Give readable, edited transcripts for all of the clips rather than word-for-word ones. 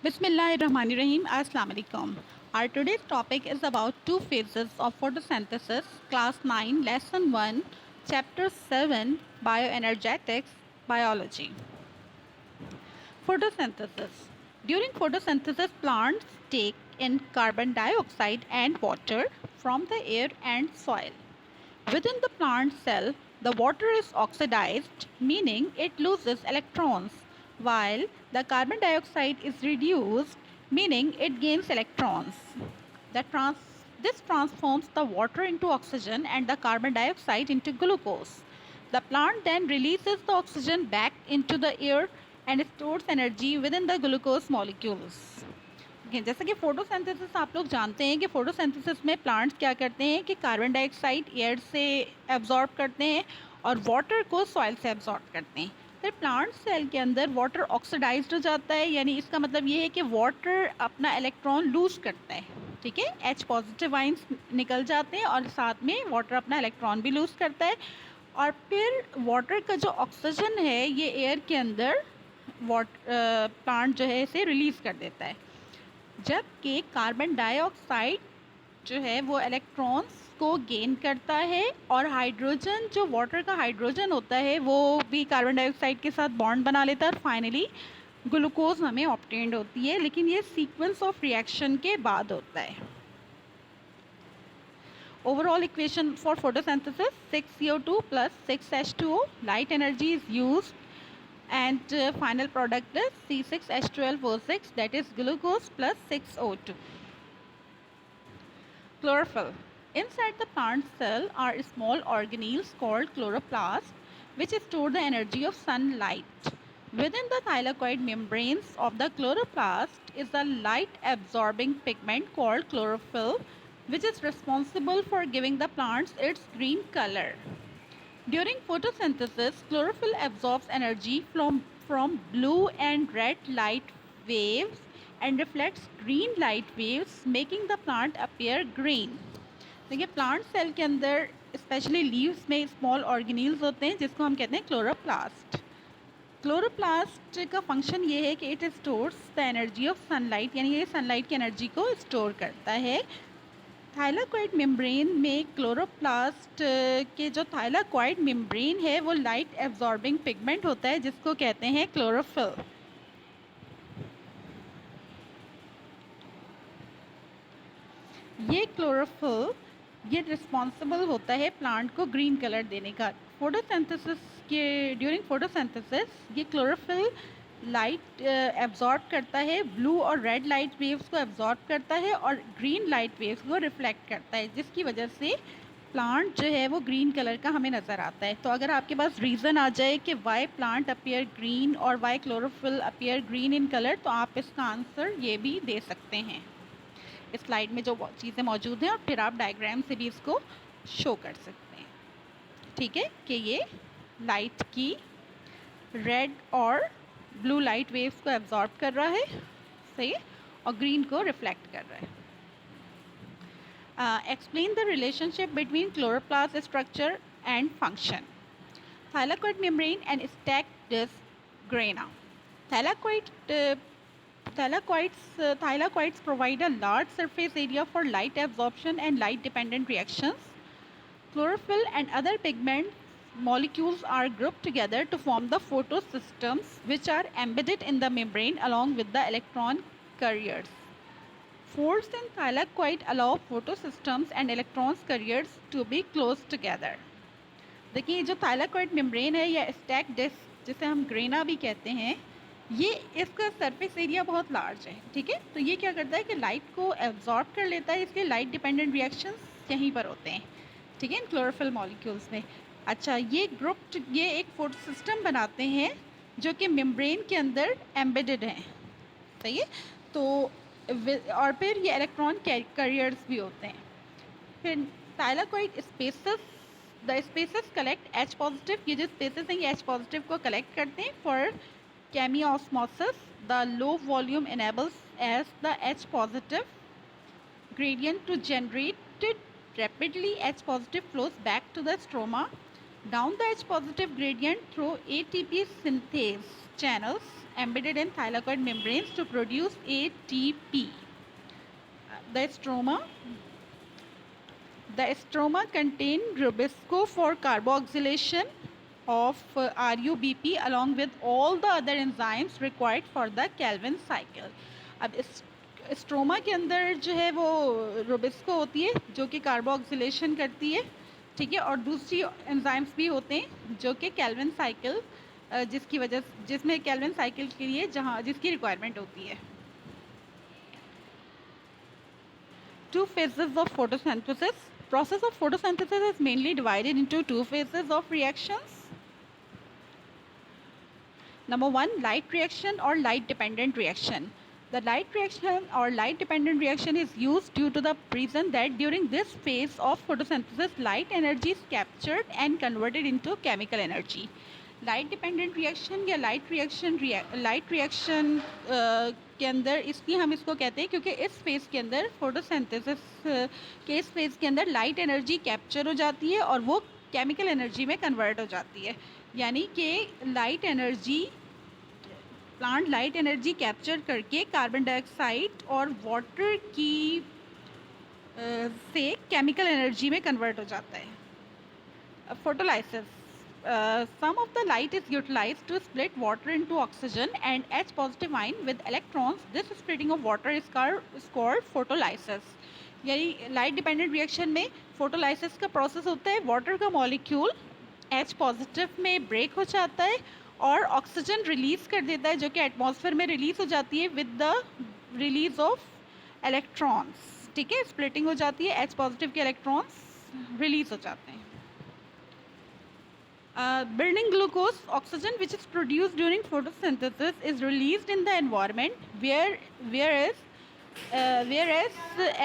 Bismillahirrahmanirrahim. Assalamu alaikum. Our today's topic is about two phases of photosynthesis, class 9, lesson 1, chapter 7, bioenergetics, biology. Photosynthesis. During photosynthesis, plants take in carbon dioxide and water from the air and soil. Within the plant cell, the water is oxidized, meaning it loses electrons, while the carbon dioxide is reduced, meaning it gains electrons. This transforms the water into oxygen and the carbon dioxide into glucose. The plant then releases the oxygen back into the air and stores energy within the glucose molecules. जैसा कि photosynthesis आप लोग जानते हैं कि photosynthesis में plants क्या करते हैं कि कार्बन डाइऑक्साइड एयर से एब्जॉर्ब करते हैं और वाटर को सॉइल से एब्जॉर्ब करते हैं। फिर प्लांट सेल के अंदर वाटर ऑक्सीडाइज्ड हो जाता है, यानी इसका मतलब ये है कि वाटर अपना इलेक्ट्रॉन लूज करता है। ठीक है, H पॉजिटिव आइंस निकल जाते हैं और साथ में वाटर अपना इलेक्ट्रॉन भी लूज करता है और फिर वाटर का जो ऑक्सीजन है ये एयर के अंदर प्लांट जो है इसे रिलीज़ कर देता है, जबकि कार्बन डाइऑक्साइड जो है वो इलेक्ट्रॉन्स को गेन करता है और हाइड्रोजन जो वाटर का हाइड्रोजन होता है वो भी कार्बन डाइऑक्साइड के साथ बॉन्ड बना लेता है और फाइनली ग्लूकोज हमें ऑब्टेन्ड होती है, लेकिन ये सीक्वेंस ऑफ रिएक्शन के बाद होता है। Overall equation for photosynthesis 6CO2 plus 6H2O, light energy is used and final product is C6H12O6, that is glucose plus 6O2. Chlorophyll. Inside the plant cell are small organelles called chloroplasts which store the energy of sunlight. Within the thylakoid membranes of the chloroplast is a light absorbing pigment called chlorophyll which is responsible for giving the plants its green color. During photosynthesis, chlorophyll absorbs energy from blue and red light waves and reflects green light waves, making the plant appear green. देखिए plant cell के अंदर specially leaves में small organelles होते हैं जिसको हम कहते हैं क्लोरोप्लास्ट। क्लोरोप्लास्ट का फंक्शन ये है कि it stores the energy of sunlight, यानी ये सनलाइट की एनर्जी को स्टोर करता है। थाइलाकॉइड मेम्ब्रेन में क्लोरोप्लास्ट के जो थाइलाकॉइड मेम्ब्रेन है वो लाइट एब्जॉर्बिंग पिगमेंट होता है जिसको कहते हैं क्लोरोफिल। ये क्लोरोफिल ये रिस्पॉन्सिबल होता है प्लांट को ग्रीन कलर देने का। फोटोसिंथेसिस के ड्यूरिंग फोटोसिंथेसिस ये क्लोरोफिल लाइट एब्जॉर्ब करता है, ब्लू और रेड लाइट वेव्स को एब्जॉर्ब करता है और ग्रीन लाइट वेव्स को रिफ्लेक्ट करता है, जिसकी वजह से प्लांट जो है वो ग्रीन कलर का हमें नज़र आता है। तो अगर आपके पास रीज़न आ जाए कि वाई प्लांट अपीयर ग्रीन और why chlorophyll appear green in colour, तो आप इसका आंसर ये भी दे सकते हैं। इस स्लाइड में जो चीज़ें मौजूद हैं और फिर आप डायग्राम से भी इसको शो कर सकते हैं। ठीक है कि ये लाइट की रेड और ब्लू लाइट वेव्स को एब्जॉर्ब कर रहा है, सही है, और ग्रीन को रिफ्लेक्ट कर रहा है। Explain the relationship between chloroplast structure and function. Thylakoid membrane and stacked disc grana. Thylakoids provide a large surface area for light absorption and light dependent reactions. Chlorophyll and other pigment molecules are grouped together to form the photosystems which are embedded in the membrane along with the electron carriers. Folds in thylakoid allow photosystems and electrons carriers to be close together. देखिए जो thylakoid membrane है या stack disc जिसे हम grana भी कहते हैं, ये इसका सरफेस एरिया बहुत लार्ज है। ठीक है, तो ये क्या करता है कि लाइट को एब्जॉर्ब कर लेता है, इसलिए लाइट डिपेंडेंट रिएक्शंस यहीं पर होते हैं। ठीक है, इन क्लोरोफिल मॉलिक्यूल्स में। अच्छा, ये ग्रुप ये एक फोटो सिस्टम बनाते हैं जो कि मेम्ब्रेन के अंदर एम्बेडेड हैं, सही है। तो और फिर ये इलेक्ट्रॉन कैरियर्स भी होते हैं। फिर thylakoid spaces, the spaces collect H positive, ये जो स्पेसेस हैं ये H पॉजिटिव को कलेक्ट करते हैं for chemiosmosis. The low volume enables as the H positive gradient to generate rapidly. H positive flows back to the stroma down the H positive gradient through ATP synthase channels embedded in thylakoid membranes to produce ATP. The stroma contain rubisco for carboxylation of RUBP along with all the other enzymes required for the Calvin cycle. अब इस stroma के अंदर जो है वो Rubisco होती है जो कि कार्बोक्सिलेशन करती है, ठीक है, और दूसरी एंजाइम्स भी होते हैं जो कि कैल्विन साइकिल जिसमें कैल्विन साइकिल के लिए जिसकी रिक्वायरमेंट होती है. Two phases of photosynthesis. Process of photosynthesis is mainly divided into two phases of reactions. Number one, light reaction or light dependent reaction. The light reaction or light dependent reaction is used due to the reason that during this phase of photosynthesis, light energy is captured and converted into chemical energy. Light dependent reaction या light reaction के अंदर इसलिए हम इसको कहते हैं क्योंकि इस फेज़ के अंदर फोटोसिंथेसिस के इस फेज़ के अंदर लाइट एनर्जी कैप्चर हो जाती है और वो केमिकल एनर्जी में कन्वर्ट हो जाती है. यानी कि प्लांट लाइट एनर्जी कैप्चर करके कार्बन डाइऑक्साइड और वाटर की से केमिकल एनर्जी में कन्वर्ट हो जाता है. Photolysis. Some of the light is utilized to split water into oxygen and H positive ion with electrons. This splitting of water is called photolysis. यानी light dependent reaction में photolysis का process होता है. Water का molecule H positive में break हो जाता है और ऑक्सीजन रिलीज कर देता है जो कि एटमॉस्फेयर में रिलीज हो जाती है with the release of electrons. ठीक है, स्प्लिटिंग हो जाती है, H पॉजिटिव के इलेक्ट्रॉन्स रिलीज हो जाते हैं. Building glucose, oxygen which is produced during photosynthesis is released in the environment whereas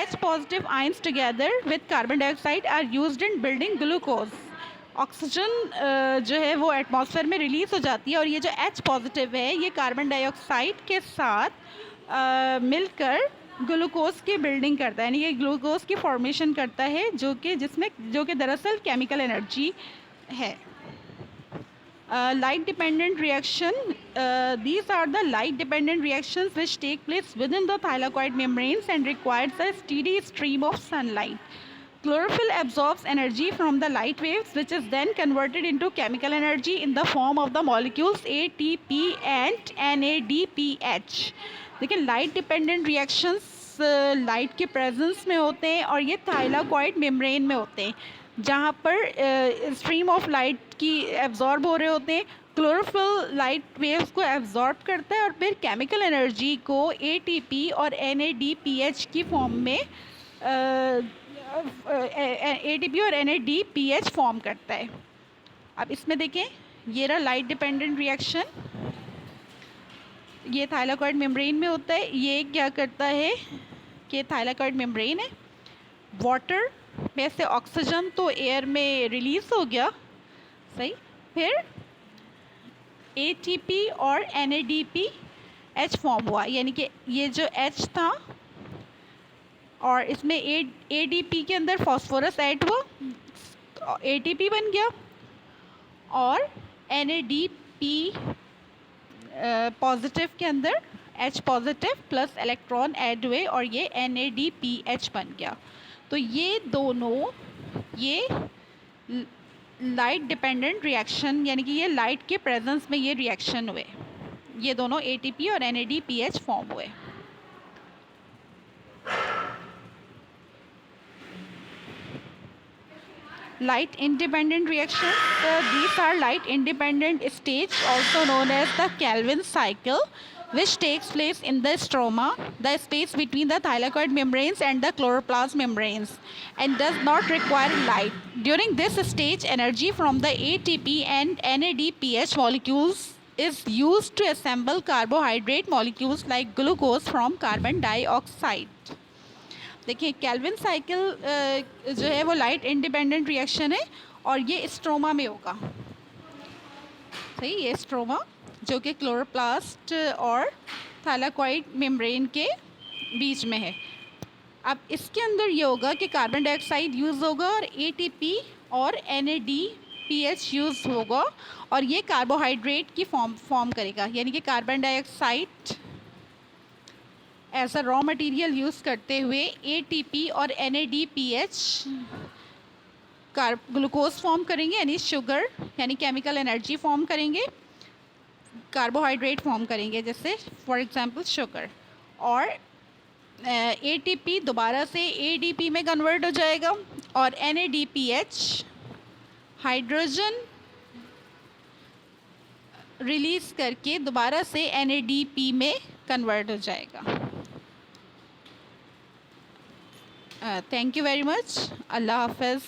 H positive ions together with carbon dioxide are used in building glucose. Oxygen जो है वो atmosphere में release हो जाती है और ये जो H पॉजिटिव है ये कार्बन डाइऑक्साइड के साथ मिलकर ग्लूकोज की बिल्डिंग करता है, यानी ये ग्लूकोज की फॉर्मेशन करता है जो कि दरअसल केमिकल एनर्जी है. Light dependent reaction. These are the light dependent reactions which take place within the thylakoid membranes and requires a steady stream of sunlight. Chlorophyll absorbs energy from the light waves which is then converted into chemical energy in the form of the molecules ATP and NADPH. देखिए light dependent reactions light के presence में होते हैं और ये thylakoid membrane में होते हैं जहाँ पर स्ट्रीम ऑफ लाइट की एब्जॉर्ब हो रहे होते हैं. क्लोरोफिल लाइट वेव्स को एब्जॉर्ब करता है और फिर केमिकल एनर्जी को ATP और NADPH की फॉर्म में ATP और NADPH फॉर्म करता है. अब इसमें देखें ये रहा लाइट डिपेंडेंट रिएक्शन, ये थाइलाकॉइड मेम्ब्रेन में होता है. ये क्या करता है कि थाइलाकॉइड मेम्ब्रेन है, वाटर में से ऑक्सीजन तो एयर में रिलीज हो गया, सही, फिर ATP और NADPH फॉर्म हुआ, यानी कि ये जो H था और इसमें ADP के अंदर फास्फोरस ऐड हुआ, ATP बन गया और NADP पॉजिटिव के अंदर H positive plus electron add हुए और ये NADPH बन गया. तो ये दोनों ये लाइट डिपेंडेंट रिएक्शन यानी कि ये लाइट के प्रेजेंस में ये रिएक्शन हुए, ये दोनों ATP और NADPH फॉर्म हुए. Light independent reactions. These are light independent stage also known as the Calvin cycle, which takes place in the stroma, the space between the thylakoid membranes and the chloroplast membranes, and does not require light. During this stage, energy from the ATP and NADPH molecules is used to assemble carbohydrate molecules like glucose from carbon dioxide. देखिए Calvin cycle जो है वो light independent reaction है और ये stroma में होगा, सही, ये स्ट्रोमा जो कि क्लोरोप्लास्ट और थाइलाकॉइड मेम्ब्रेन के बीच में है. अब इसके अंदर ये होगा कि कार्बन डाइऑक्साइड यूज़ होगा और ATP और NADPH यूज़ होगा और ये कार्बोहाइड्रेट की फॉर्म करेगा, यानी कि carbon dioxide as a raw material use करते हुए ATP और NADPH ग्लूकोज फॉर्म करेंगे, यानी शुगर, यानी केमिकल एनर्जी फॉर्म करेंगे, कार्बोहाइड्रेट फॉर्म करेंगे, जैसे फॉर एग्जांपल शुगर, और ATP दोबारा से ADP में कन्वर्ट हो जाएगा और NADPH हाइड्रोजन रिलीज़ करके दोबारा से NADP में कन्वर्ट हो जाएगा। Thank you very much. अल्लाह हाफ़िज़।